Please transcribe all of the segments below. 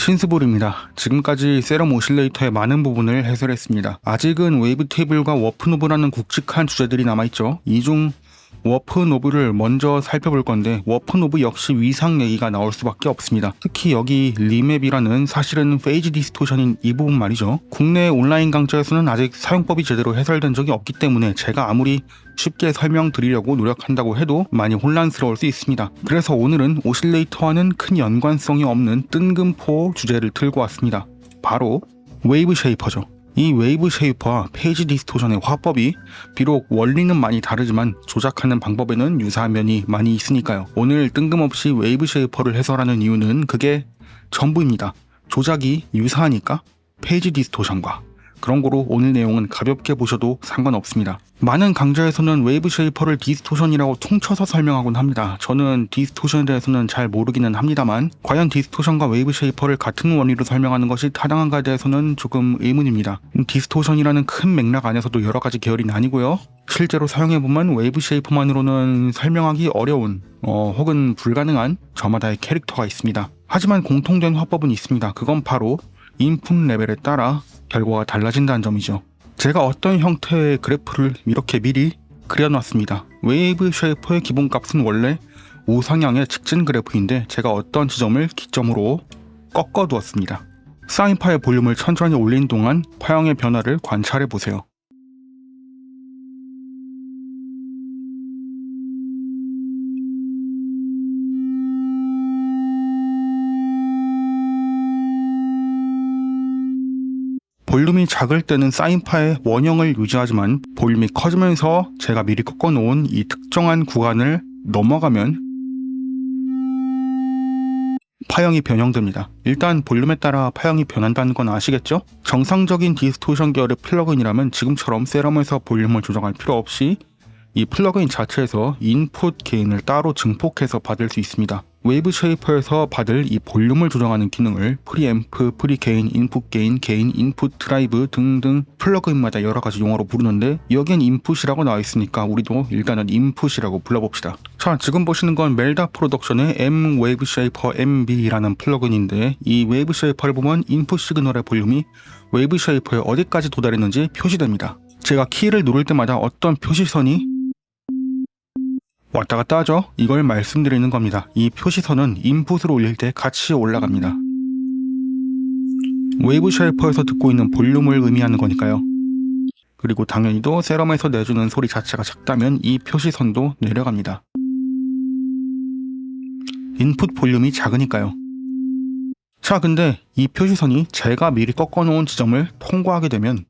신스볼입니다. 지금까지 세럼 오실레이터의 많은 부분을 해설했습니다. 아직은 웨이브 테이블과 워프 노브라는 굵직한 주제들이 남아있죠. 이 중 워프 노브를 먼저 살펴볼 건데, 워프 노브 역시 위상 얘기가 나올 수밖에 없습니다. 특히 여기 리맵이라는 사실은 페이지 디스토션인 이 부분 말이죠. 국내 온라인 강좌에서는 아직 사용법이 제대로 해설된 적이 없기 때문에 제가 아무리 쉽게 설명드리려고 노력한다고 해도 많이 혼란스러울 수 있습니다. 그래서 오늘은 오실레이터와는 큰 연관성이 없는 뜬금포 주제를 들고 왔습니다. 바로 웨이브 쉐이퍼죠. 이 웨이브 쉐이퍼와 페이지 디스토션의 화법이 비록 원리는 많이 다르지만 조작하는 방법에는 유사한 면이 많이 있으니까요. 오늘 뜬금없이 웨이브 쉐이퍼를 해설하는 이유는 그게 전부입니다. 조작이 유사하니까 페이지 디스토션과. 그런 거로 오늘 내용은 가볍게 보셔도 상관없습니다. 많은 강좌에서는 웨이브 쉐이퍼를 디스토션이라고 퉁쳐서 설명하곤 합니다. 저는 디스토션에 대해서는 잘 모르기는 합니다만, 과연 디스토션과 웨이브 쉐이퍼를 같은 원리로 설명하는 것이 타당한가에 대해서는 조금 의문입니다. 디스토션이라는 큰 맥락 안에서도 여러 가지 계열이 나뉘고요. 실제로 사용해보면 웨이브 쉐이퍼만으로는 설명하기 어려운 혹은 불가능한 저마다의 캐릭터가 있습니다. 하지만 공통된 화법은 있습니다. 그건 바로 인풋 레벨에 따라 결과가 달라진다는 점이죠. 제가 어떤 형태의 그래프를 이렇게 미리 그려놨습니다. 웨이브 쉐이퍼의 기본값은 원래 우상향의 직진 그래프인데 제가 어떤 지점을 기점으로 꺾어두었습니다. 사인파의 볼륨을 천천히 올린 동안 파형의 변화를 관찰해보세요. 볼륨이 작을 때는 사인파의 원형을 유지하지만 볼륨이 커지면서 제가 미리 꺾어놓은 이 특정한 구간을 넘어가면 파형이 변형됩니다. 일단 볼륨에 따라 파형이 변한다는 건 아시겠죠? 정상적인 디스토션 계열의 플러그인이라면 지금처럼 세럼에서 볼륨을 조정할 필요 없이 이 플러그인 자체에서 인풋 게인을 따로 증폭해서 받을 수 있습니다. 웨이브 쉐이퍼에서 받을 이 볼륨을 조정하는 기능을 프리앰프, 프리게인, 인풋 게인, 게인, 인풋 드라이브 등등 플러그인마다 여러 가지 용어로 부르는데, 여기엔 인풋이라고 나와 있으니까 우리도 일단은 인풋이라고 불러봅시다. 자, 지금 보시는 건 멜다 프로덕션의 M 웨이브 쉐이퍼 MB라는 플러그인인데, 이 웨이브 쉐이퍼를 보면 인풋 시그널의 볼륨이 웨이브 쉐이퍼에 어디까지 도달했는지 표시됩니다. 제가 키를 누를 때마다 어떤 표시선이 왔다 갔다 하죠? 이걸 말씀드리는 겁니다. 이 표시선은 인풋을 올릴 때 같이 올라갑니다. 웨이브 쉐이퍼에서 듣고 있는 볼륨을 의미하는 거니까요. 그리고 당연히도 세럼에서 내주는 소리 자체가 작다면 이 표시선도 내려갑니다. 인풋 볼륨이 작으니까요. 자, 근데 이 표시선이 제가 미리 꺾어놓은 지점을 통과하게 되면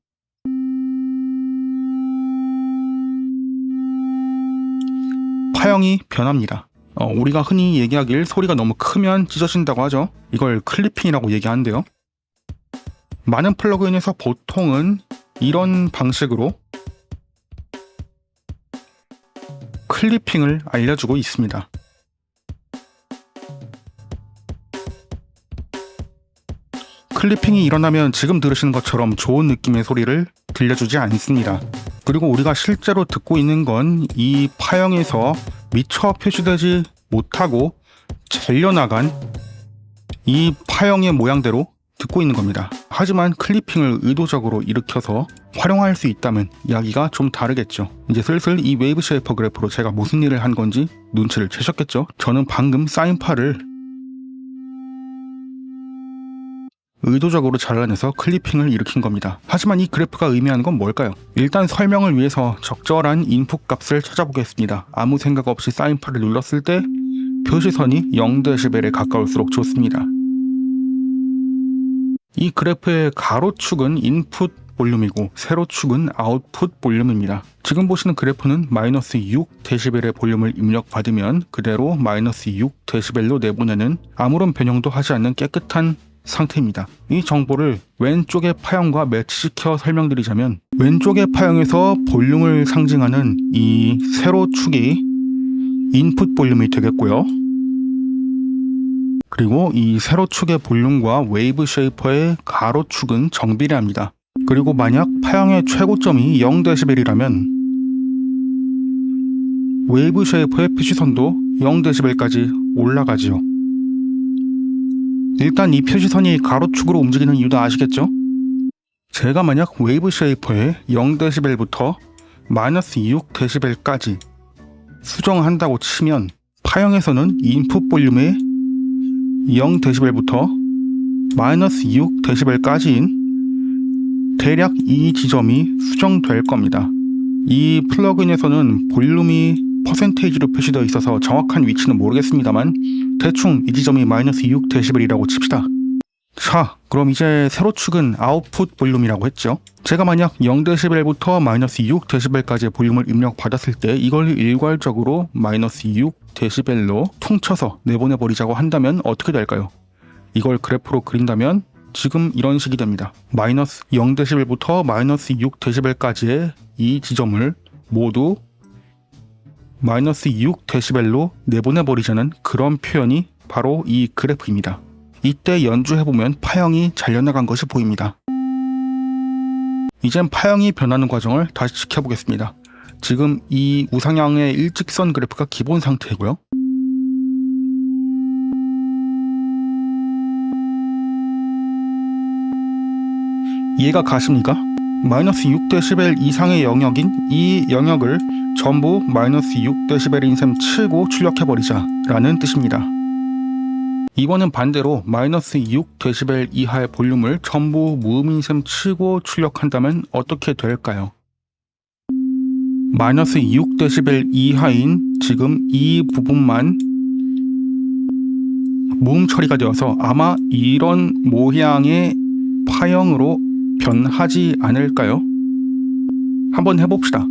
파형이 변합니다. 우리가 흔히 얘기하길 소리가 너무 크면 찢어진다고 하죠. 이걸 클리핑이라고 얘기하는데요. 많은 플러그인에서 보통은 이런 방식으로 클리핑을 알려주고 있습니다. 클리핑이 일어나면 지금 들으시는 것처럼 좋은 느낌의 소리를 들려주지 않습니다. 그리고 우리가 실제로 듣고 있는 건 이 파형에서 미처 표시되지 못하고 잘려나간 이 파형의 모양대로 듣고 있는 겁니다. 하지만 클리핑을 의도적으로 일으켜서 활용할 수 있다면 이야기가 좀 다르겠죠. 이제 슬슬 이 웨이브 쉐이퍼 그래프로 제가 무슨 일을 한 건지 눈치를 채셨겠죠? 저는 방금 사인파를 의도적으로 잘라내서 클리핑을 일으킨 겁니다. 하지만 이 그래프가 의미하는 건 뭘까요? 일단 설명을 위해서 적절한 인풋 값을 찾아보겠습니다. 아무 생각 없이 사인파를 눌렀을 때 표시선이 0dB에 가까울수록 좋습니다. 이 그래프의 가로축은 인풋 볼륨이고 세로축은 아웃풋 볼륨입니다. 지금 보시는 그래프는 마이너스 6dB의 볼륨을 입력받으면 그대로 마이너스 6dB로 내보내는 아무런 변형도 하지 않는 깨끗한 상태입니다. 이 정보를 왼쪽의 파형과 매치시켜 설명드리자면, 왼쪽의 파형에서 볼륨을 상징하는 이 세로축이 인풋 볼륨이 되겠고요. 그리고 이 세로축의 볼륨과 웨이브 쉐이퍼의 가로축은 정비례합니다. 그리고 만약 파형의 최고점이 0dB이라면 웨이브 쉐이퍼의 표시선도 0dB까지 올라가지요. 일단 이 표시선이 가로축으로 움직이는 이유도 아시겠죠? 제가 만약 웨이브 쉐이퍼에 0dB부터 마이너스 6dB까지 수정한다고 치면 파형에서는 인풋 볼륨의 0dB부터 마이너스 6dB까지인 대략 이 지점이 수정될 겁니다. 이 플러그인에서는 볼륨이 퍼센테이지로 표시되어 있어서 정확한 위치는 모르겠습니다만 대충 이 지점이 마이너스 6dB이라고 칩시다. 자, 그럼 이제 세로 축은 아웃풋 볼륨이라고 했죠. 제가 만약 0dB부터 마이너스 6dB까지의 볼륨을 입력받았을 때 이걸 일괄적으로 마이너스 6dB로 퉁쳐서 내보내버리자고 한다면 어떻게 될까요? 이걸 그래프로 그린다면 지금 이런 식이 됩니다. 마이너스 0dB부터 마이너스 6dB까지의 이 지점을 모두 마이너스 6dB로 내보내버리자는 그런 표현이 바로 이 그래프입니다. 이때 연주해보면 파형이 잘려나간 것이 보입니다. 이젠 파형이 변하는 과정을 다시 지켜보겠습니다. 지금 이 우상향의 일직선 그래프가 기본 상태이고요. 이해가 가십니까? 마이너스 6dB 이상의 영역인 이 영역을 전부 마이너스 6dB인 셈 치고 출력해버리자 라는 뜻입니다. 이번엔 반대로 마이너스 6dB 이하의 볼륨을 전부 무음인 셈 치고 출력한다면 어떻게 될까요? 마이너스 6dB 이하인 지금 이 부분만 무음 처리가 되어서 아마 이런 모양의 파형으로 변하지 않을까요? 한번 해봅시다.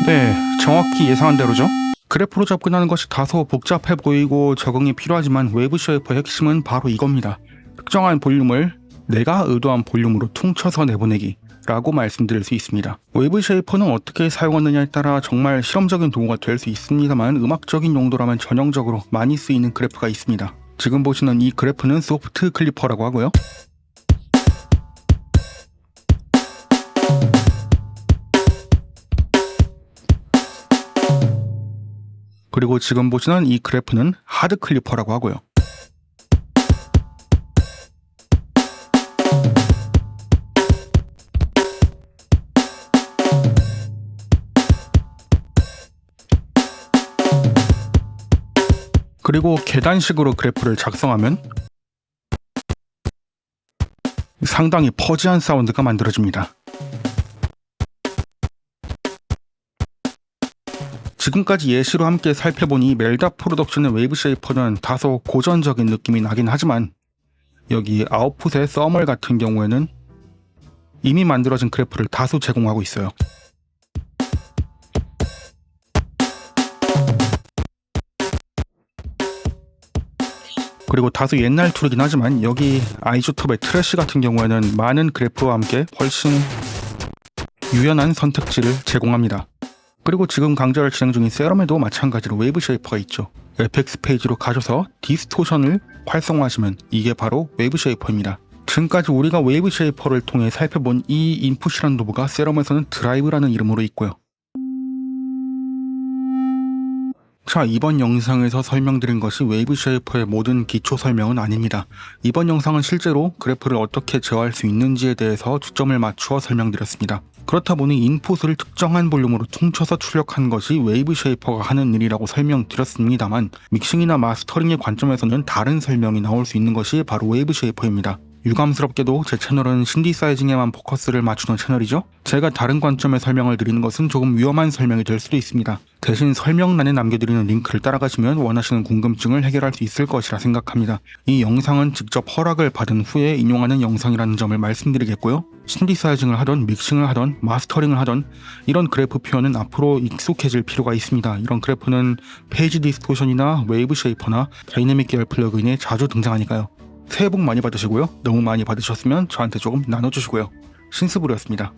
네, 정확히 예상한 대로죠. 그래프로 접근하는 것이 다소 복잡해 보이고 적응이 필요하지만 웨이브 쉐이퍼의 핵심은 바로 이겁니다. 특정한 볼륨을 내가 의도한 볼륨으로 퉁쳐서 내보내기 라고 말씀드릴 수 있습니다. 웨이브 쉐이퍼는 어떻게 사용하느냐에 따라 정말 실험적인 도구가 될 수 있습니다만 음악적인 용도라면 전형적으로 많이 쓰이는 그래프가 있습니다. 지금 보시는 이 그래프는 소프트 클리퍼라고 하고요. 그리고 지금 보시는 이 그래프는 하드 클리퍼라고 하고요. 그리고 계단식으로 그래프를 작성하면 상당히 퍼지한 사운드가 만들어집니다. 지금까지 예시로 함께 살펴본 이 멜다 프로덕션의 웨이브 쉐이퍼는 다소 고전적인 느낌이 나긴 하지만 여기 아웃풋의 서멀 같은 경우에는 이미 만들어진 그래프를 다수 제공하고 있어요. 그리고 다소 옛날 툴이긴 하지만 여기 아이조톱의 트래쉬 같은 경우에는 많은 그래프와 함께 훨씬 유연한 선택지를 제공합니다. 그리고 지금 강좌를 진행 중인 세럼에도 마찬가지로 웨이브 쉐이퍼가 있죠. FX 페이지로 가셔서 디스토션을 활성화하시면 이게 바로 웨이브 쉐이퍼입니다. 지금까지 우리가 웨이브 쉐이퍼를 통해 살펴본 이 인풋이라는 도구가 세럼에서는 드라이브라는 이름으로 있고요. 자, 이번 영상에서 설명드린 것이 웨이브 쉐이퍼의 모든 기초 설명은 아닙니다. 이번 영상은 실제로 그래프를 어떻게 제어할 수 있는지에 대해서 초점을 맞추어 설명드렸습니다. 그렇다 보니 인풋을 특정한 볼륨으로 퉁쳐서 출력한 것이 웨이브 쉐이퍼가 하는 일이라고 설명드렸습니다만 믹싱이나 마스터링의 관점에서는 다른 설명이 나올 수 있는 것이 바로 웨이브 쉐이퍼입니다. 유감스럽게도 제 채널은 신디사이징에만 포커스를 맞추는 채널이죠. 제가 다른 관점의 설명을 드리는 것은 조금 위험한 설명이 될 수도 있습니다. 대신 설명란에 남겨드리는 링크를 따라가시면 원하시는 궁금증을 해결할 수 있을 것이라 생각합니다. 이 영상은 직접 허락을 받은 후에 인용하는 영상이라는 점을 말씀드리겠고요. 신디사이징을 하던 믹싱을 하던 마스터링을 하던 이런 그래프 표현은 앞으로 익숙해질 필요가 있습니다. 이런 그래프는 페이지 디스토션이나 웨이브 쉐이퍼나 다이내믹 계열 플러그인에 자주 등장하니까요. 새해 복 많이 받으시고요. 너무 많이 받으셨으면 저한테 조금 나눠주시고요. 신스부르였습니다.